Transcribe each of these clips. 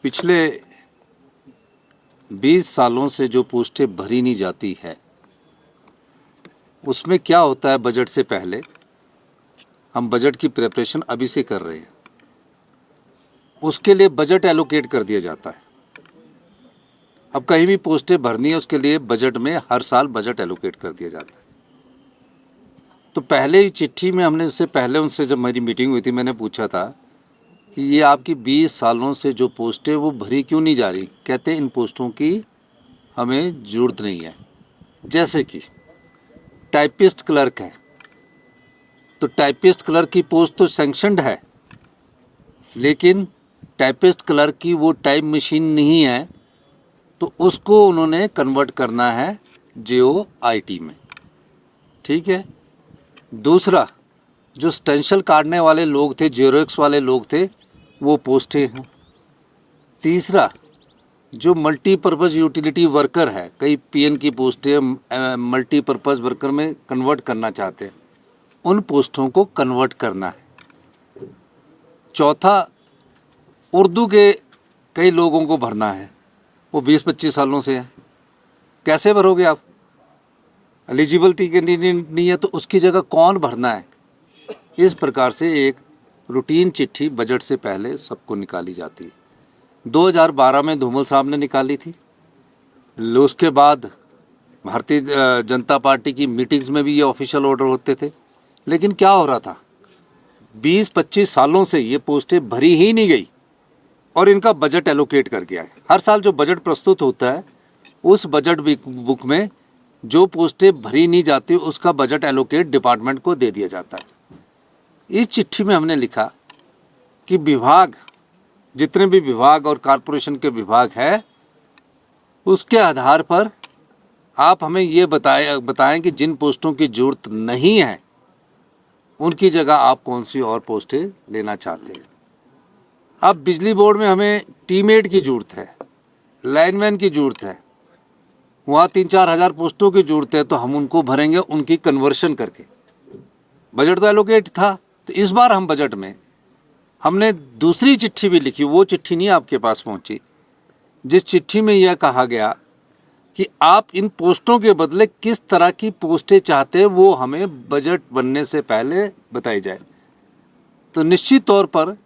पिछले 20 सालों से जो पोस्टें भरी नहीं जाती है, उसमें क्या होता है? बजट से पहले हम बजट की प्रिपरेशन अभी से कर रहे हैं, उसके लिए बजट एलोकेट कर दिया जाता है। अब कहीं भी पोस्टें भरनी है, उसके लिए बजट में हर साल बजट एलोकेट कर दिया जाता है। तो पहले ही चिट्ठी में हमने इससे पहले उनसे जब मेरी मीटिंग हुई थी, मैंने पूछा था कि ये आपकी 20 सालों से जो पोस्टें वो भरी क्यों नहीं जा रही? कहते इन पोस्टों की हमें ज़रूरत नहीं है। जैसे कि टाइपिस्ट क्लर्क है, तो टाइपिस्ट क्लर्क की पोस्ट तो सैंक्शनड है, लेकिन टाइपिस्ट क्लर्क की वो टाइप मशीन नहीं है, तो उसको उन्होंने कन्वर्ट करना है JOIT में। ठीक है। दूसरा, जो स्टेंशल काटने वाले लोग थे, जेरोक्स वाले लोग थे, वो पोस्टें हैं। तीसरा, जो मल्टीपर्पज़ यूटिलिटी वर्कर है, कई PN की पोस्टें मल्टीपर्पज़ वर्कर में कन्वर्ट करना चाहते हैं, उन पोस्टों को कन्वर्ट करना है। चौथा, उर्दू के कई लोगों को भरना है, वो 20-25 सालों से है। कैसे भरोगे आप? एलिजिबिलिटी के नहीं है, तो उसकी जगह कौन भरना है? इस प्रकार से एक रूटीन चिट्ठी बजट से पहले सबको निकाली जाती है। 2012 में धूमल साहब ने निकाली थी। उसके बाद भारतीय जनता पार्टी की मीटिंग्स में भी ये ऑफिशियल ऑर्डर होते थे। लेकिन क्या हो रहा था? 20-25 सालों से ये पोस्टें भरी ही नहीं गई और इनका बजट एलोकेट कर गया है। हर साल जो बजट प्रस्तुत होता है, उस बजट बुक में जो पोस्टें भरी नहीं जाती, उसका बजट एलोकेट डिपार्टमेंट को दे दिया जाता है। इस चिट्ठी में हमने लिखा कि विभाग, जितने भी विभाग और कॉरपोरेशन के विभाग है, उसके आधार पर आप हमें ये बताएं कि जिन पोस्टों की जरूरत नहीं है, उनकी जगह आप कौन सी और पोस्टें लेना चाहते हैं। अब बिजली बोर्ड में हमें टीमेट की जरूरत है, लाइनमैन की जरूरत है, वहाँ 3-4 हज़ार पोस्टों की जरूरत है, तो हम उनको भरेंगे उनकी कन्वर्शन करके। बजट तो एलोकेट था, तो इस बार हम बजट में हमने दूसरी चिट्ठी भी लिखी। वो चिट्ठी नहीं आपके पास पहुंची, जिस चिट्ठी में यह कहा गया कि आप इन पोस्टों के बदले किस तरह की पोस्टें चाहते हैं, वो हमें बजट बनने से पहले बताई जाए। तो निश्चित तौर पर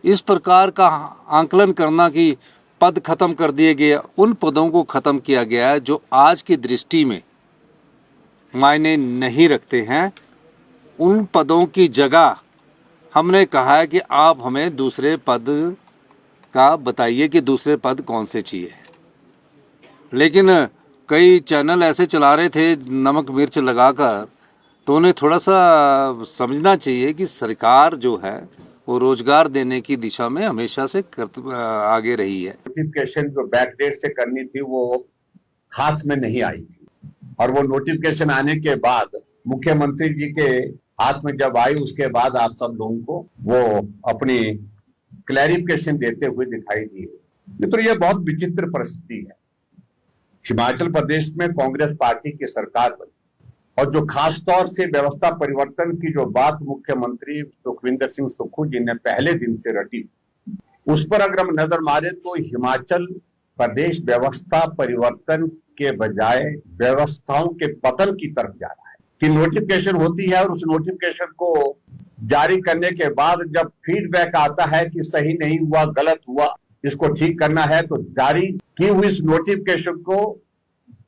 इस प्रकार का आंकलन करना कि पद खत्म कर दिए गए, उन पदों को खत्म किया गया है जो आज की दृष्टि में मायने नहीं रखते हैं। उन पदों की जगह हमने कहा है कि आप हमें दूसरे पद का बताइए कि दूसरे पद कौन से चाहिए। लेकिन कई चैनल ऐसे चला रहे थे नमक मिर्च लगाकर, तो उन्हें थोड़ा सा समझना चाहिए कि सरकार जो है वो रोजगार देने की दिशा में हमेशा से आगे रही है। नोटिफिकेशन जो बैकडेट से करनी थी वो हाथ में नहीं आई थी, और वो नोटिफिकेशन आने के बाद मुख्यमंत्री जी के हाथ में जब आई, उसके बाद आप सब लोगों को वो अपनी क्लैरिफिकेशन देते हुए दिखाई दिए। तो ये बहुत विचित्र परिस्थिति है। हिमाचल प्रदेश में कांग्रेस पार्टी की सरकार बनी, और जो खास तौर से व्यवस्था परिवर्तन की जो बात मुख्यमंत्री सुखविंदर सिंह सुक्खू जी ने पहले दिन से रटी, उस पर अगर हम नजर मारे तो हिमाचल प्रदेश व्यवस्था परिवर्तन के बजाय व्यवस्थाओं के पतन की तरफ जा रहा है। कि नोटिफिकेशन होती है और उस नोटिफिकेशन को जारी करने के बाद जब फीडबैक आता है कि सही नहीं हुआ, गलत हुआ, इसको ठीक करना है, तो जारी की हुई इस नोटिफिकेशन को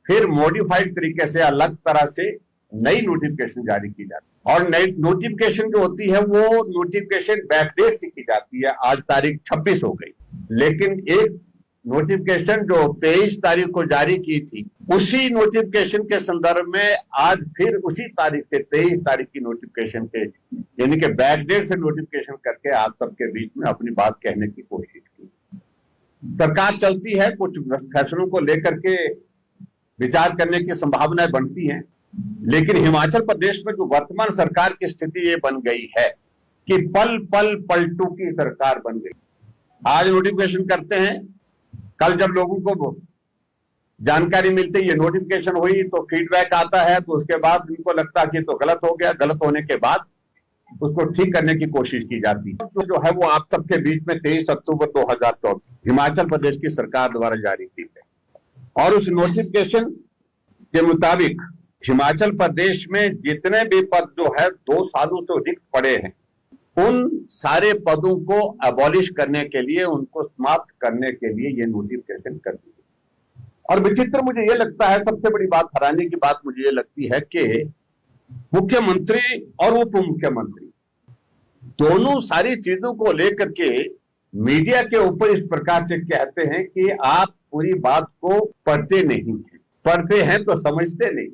फिर मॉडिफाइड तरीके से अलग तरह से नई नोटिफिकेशन जारी की जाती है। और नई नोटिफिकेशन जो होती है वो नोटिफिकेशन बैकडेट से की जाती है। आज तारीख 26 हो गई, लेकिन एक नोटिफिकेशन जो 23 तारीख को जारी की थी, उसी नोटिफिकेशन के संदर्भ में आज फिर उसी तारीख से 23 तारीख की नोटिफिकेशन के, यानी कि बैकडेट से नोटिफिकेशन करके आप सबके बीच में अपनी बात कहने की कोशिश की। सरकार चलती है, कुछ फैसलों को लेकर के विचार करने की संभावनाएं बनती हैं, लेकिन हिमाचल प्रदेश में जो वर्तमान सरकार की स्थिति ये बन गई है कि पल पल पलटू की सरकार बन गई। आज नोटिफिकेशन करते हैं, कल जब लोगों को जानकारी मिलती है ये नोटिफिकेशन हुई तो फीडबैक आता है, तो उसके बाद उनको लगता है कि तो गलत हो गया, गलत होने के बाद उसको ठीक करने की कोशिश की जाती है। तो जो है वो आप सबके बीच में 23 अक्टूबर 2024 हिमाचल प्रदेश की सरकार द्वारा जारी की गई और उस नोटिफिकेशन के मुताबिक हिमाचल प्रदेश में जितने भी पद जो है 2 सालों से रिक्त पड़े हैं, उन सारे पदों को अबॉलिश करने के लिए, उनको समाप्त करने के लिए ये नोटिफिकेशन कर दी। और विचित्र मुझे ये लगता है, सबसे बड़ी बात, हैरानी की बात मुझे ये लगती है कि मुख्यमंत्री और उप मुख्यमंत्री दोनों सारी चीजों को लेकर के मीडिया के ऊपर इस प्रकार से कहते हैं कि आप पूरी बात को पढ़ते नहीं हैं, पढ़ते हैं तो समझते नहीं,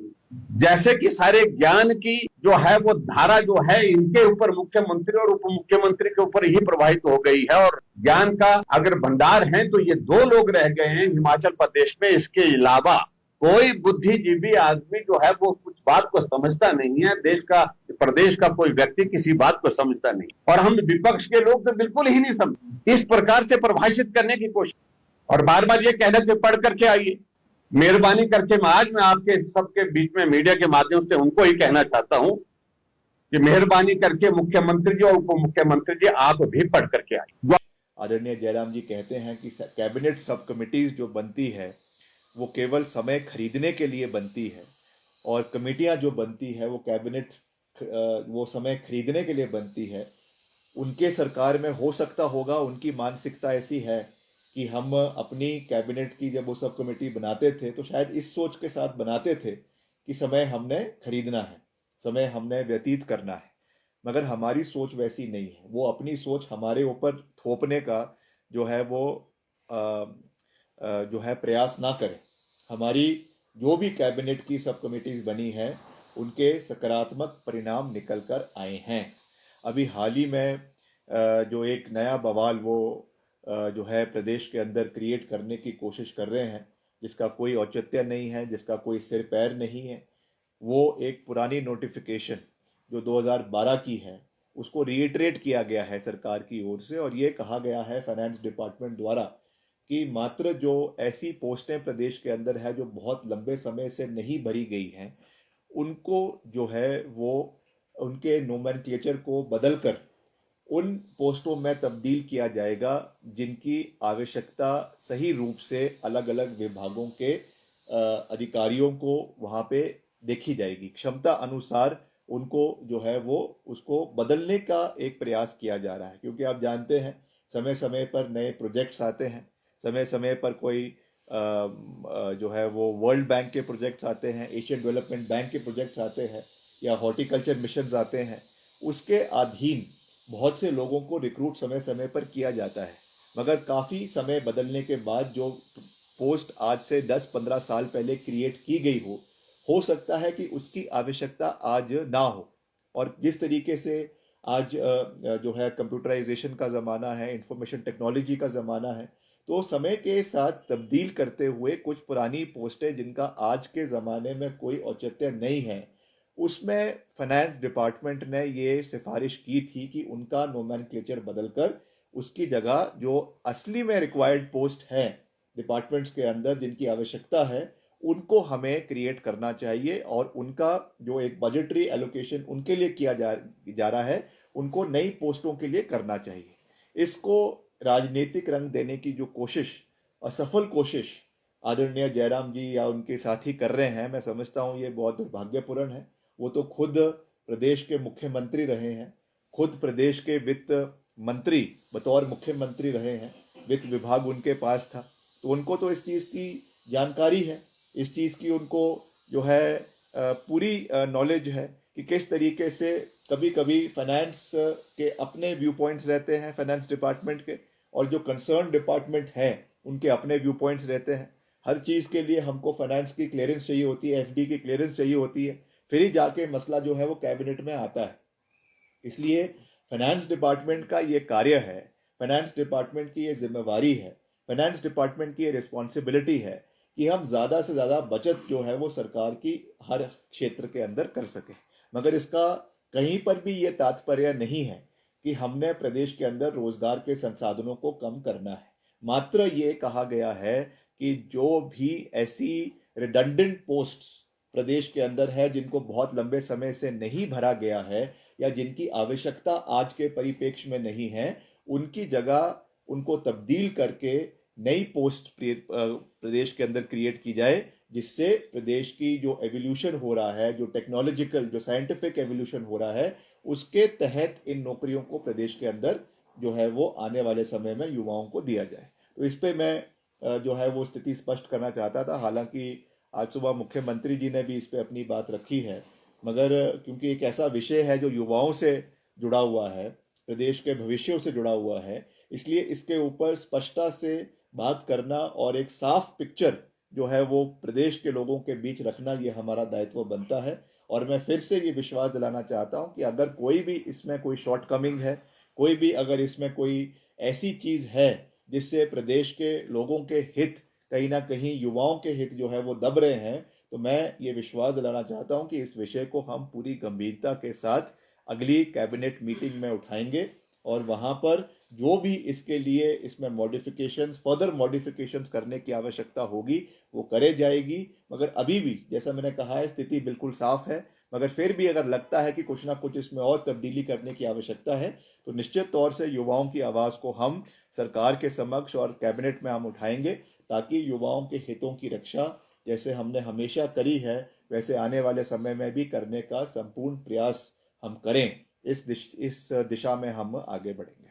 जैसे कि सारे ज्ञान की जो है वो धारा जो है इनके ऊपर, मुख्यमंत्री और उप मुख्यमंत्री के ऊपर ही प्रवाहित हो गई है। और ज्ञान का अगर भंडार है तो ये 2 लोग रह गए हैं हिमाचल प्रदेश में। इसके अलावा कोई बुद्धिजीवी आदमी जो है वो कुछ बात को समझता नहीं है। देश का, प्रदेश का कोई व्यक्ति किसी बात को समझता नहीं, और हम विपक्ष के लोग तो बिल्कुल ही नहीं समझ, इस प्रकार से प्रभाषित करने की कोशिश और बार बार ये कहना कि पढ़ करके आइए। मेहरबानी करके मैं आपके सबके बीच में मीडिया के माध्यम से उनको ही कहना चाहता हूं कि मेहरबानी करके मुख्यमंत्री जी और उप मुख्यमंत्री जी आप भी पढ़ करके आइए। आदरणीय जयराम जी कहते हैं कि कैबिनेट सब कमिटीज जो बनती है वो केवल समय खरीदने के लिए बनती है, और कमेटियां जो बनती है वो कैबिनेट वो समय खरीदने के लिए बनती है। उनके सरकार में हो सकता होगा उनकी मानसिकता ऐसी है कि हम अपनी कैबिनेट की जब वो सब कमेटी बनाते थे तो शायद इस सोच के साथ बनाते थे कि समय हमने खरीदना है, समय हमने व्यतीत करना है, मगर हमारी सोच वैसी नहीं है। वो अपनी सोच हमारे ऊपर थोपने का जो है वो जो है प्रयास ना करें। हमारी जो भी कैबिनेट की सब कमेटीज बनी हैं उनके सकारात्मक परिणाम निकल कर आए हैं। अभी हाल ही में जो एक नया बवाल वो जो है प्रदेश के अंदर क्रिएट करने की कोशिश कर रहे हैं, जिसका कोई औचित्य नहीं है, जिसका कोई सिर पैर नहीं है, वो एक पुरानी नोटिफिकेशन जो 2012 की है उसको रीइटरेट किया गया है सरकार की ओर से, और ये कहा गया है फाइनेंस डिपार्टमेंट द्वारा कि मात्र जो ऐसी पोस्टें प्रदेश के अंदर है जो बहुत लंबे समय से नहीं भरी गई हैं, उनको जो है वो उनके नोमेनक्लेचर को बदलकर उन पोस्टों में तब्दील किया जाएगा जिनकी आवश्यकता सही रूप से अलग अलग विभागों के अधिकारियों को वहाँ पे देखी जाएगी। क्षमता अनुसार उनको जो है वो उसको बदलने का एक प्रयास किया जा रहा है, क्योंकि आप जानते हैं समय समय पर नए प्रोजेक्ट्स आते हैं, समय समय पर कोई जो है वो वर्ल्ड बैंक के प्रोजेक्ट्स आते हैं, एशियन डेवलपमेंट बैंक के प्रोजेक्ट्स आते हैं, या हॉर्टिकल्चर मिशन आते हैं। उसके अधीन बहुत से लोगों को रिक्रूट समय समय पर किया जाता है, मगर काफ़ी समय बदलने के बाद जो पोस्ट आज से 10-15 साल पहले क्रिएट की गई हो सकता है कि उसकी आवश्यकता आज ना हो। और जिस तरीके से आज जो है कंप्यूटराइजेशन का ज़माना है, इंफॉर्मेशन टेक्नोलॉजी का ज़माना है, तो समय के साथ तब्दील करते हुए कुछ पुरानी पोस्टें जिनका आज के ज़माने में कोई औचित्य नहीं है, उसमें फाइनेंस डिपार्टमेंट ने ये सिफारिश की थी कि उनका नोमेनक्लेचर बदलकर उसकी जगह जो असली में रिक्वायर्ड पोस्ट हैं डिपार्टमेंट्स के अंदर जिनकी आवश्यकता है उनको हमें क्रिएट करना चाहिए, और उनका जो एक बजटरी एलोकेशन उनके लिए किया जा रहा है उनको नई पोस्टों के लिए करना चाहिए। इसको राजनीतिक रंग देने की जो कोशिश, असफल कोशिश आदरणीय जयराम जी या उनके साथी कर रहे हैं, मैं समझता हूँ ये बहुत दुर्भाग्यपूर्ण है। वो तो खुद प्रदेश के मुख्यमंत्री रहे हैं, खुद प्रदेश के वित्त मंत्री बतौर मुख्यमंत्री रहे हैं, वित्त विभाग उनके पास था, तो उनको तो इस चीज़ की जानकारी है, इस चीज़ की उनको जो है पूरी नॉलेज है कि किस तरीके से कभी कभी फाइनेंस के अपने व्यू पॉइंट्स रहते हैं फाइनेंस डिपार्टमेंट के, और जो कंसर्न डिपार्टमेंट हैं उनके अपने व्यू पॉइंट्स रहते हैं। हर चीज़ के लिए हमको फाइनेंस की क्लियरेंस चाहिए होती है, एफडी की क्लियरेंस चाहिए होती है, फिर ही जाके मसला जो है वो कैबिनेट में आता है। इसलिए फाइनेंस डिपार्टमेंट का ये कार्य है, फाइनेंस डिपार्टमेंट की ये जिम्मेवारी है, फाइनेंस डिपार्टमेंट की ये रिस्पॉन्सिबिलिटी है कि हम ज़्यादा से ज़्यादा बचत जो है वो सरकार की हर क्षेत्र के अंदर कर सकें। मगर इसका कहीं पर भी ये तात्पर्य नहीं है कि हमने प्रदेश के अंदर रोजगार के संसाधनों को कम करना है। मात्र ये कहा गया है कि जो भी ऐसी रिडंडेंट पोस्ट्स प्रदेश के अंदर है जिनको बहुत लंबे समय से नहीं भरा गया है, या जिनकी आवश्यकता आज के परिप्रेक्ष्य में नहीं है, उनकी जगह उनको तब्दील करके नई पोस्ट प्रदेश के अंदर क्रिएट की जाए, जिससे प्रदेश की जो एवोल्यूशन हो रहा है, जो टेक्नोलॉजिकल, जो साइंटिफिक एवोल्यूशन हो रहा है, उसके तहत इन नौकरियों को प्रदेश के अंदर जो है वो आने वाले समय में युवाओं को दिया जाए। तो इस पे मैं जो है वो स्थिति स्पष्ट करना चाहता था। हालांकि आज सुबह मुख्यमंत्री जी ने भी इस पे अपनी बात रखी है, मगर क्योंकि एक ऐसा विषय है जो युवाओं से जुड़ा हुआ है, प्रदेश के भविष्य से जुड़ा हुआ है, इसलिए इसके ऊपर स्पष्टता से बात करना और एक साफ पिक्चर जो है वो प्रदेश के लोगों के बीच रखना, ये हमारा दायित्व बनता है। और मैं फिर से ये विश्वास दिलाना चाहता हूं कि अगर कोई भी इसमें कोई शॉर्टकमिंग है, कोई भी अगर इसमें कोई ऐसी चीज है जिससे प्रदेश के लोगों के हित, कहीं ना कहीं युवाओं के हित जो है वो दब रहे हैं, तो मैं ये विश्वास दिलाना चाहता हूं कि इस विषय को हम पूरी गंभीरता के साथ अगली कैबिनेट मीटिंग में उठाएंगे और वहां पर जो भी इसके लिए इसमें मॉडिफिकेशंस, फर्दर मॉडिफिकेशंस करने की आवश्यकता होगी वो करे जाएगी। मगर अभी भी जैसा मैंने कहा है, स्थिति बिल्कुल साफ है, मगर फिर भी अगर लगता है कि कुछ ना कुछ इसमें और तब्दीली करने की आवश्यकता है, तो निश्चित तौर से युवाओं की आवाज़ को हम सरकार के समक्ष और कैबिनेट में हम उठाएंगे, ताकि युवाओं के हितों की रक्षा जैसे हमने हमेशा करी है, वैसे आने वाले समय में भी करने का संपूर्ण प्रयास हम करें। इस दिशा में हम आगे बढ़ेंगे।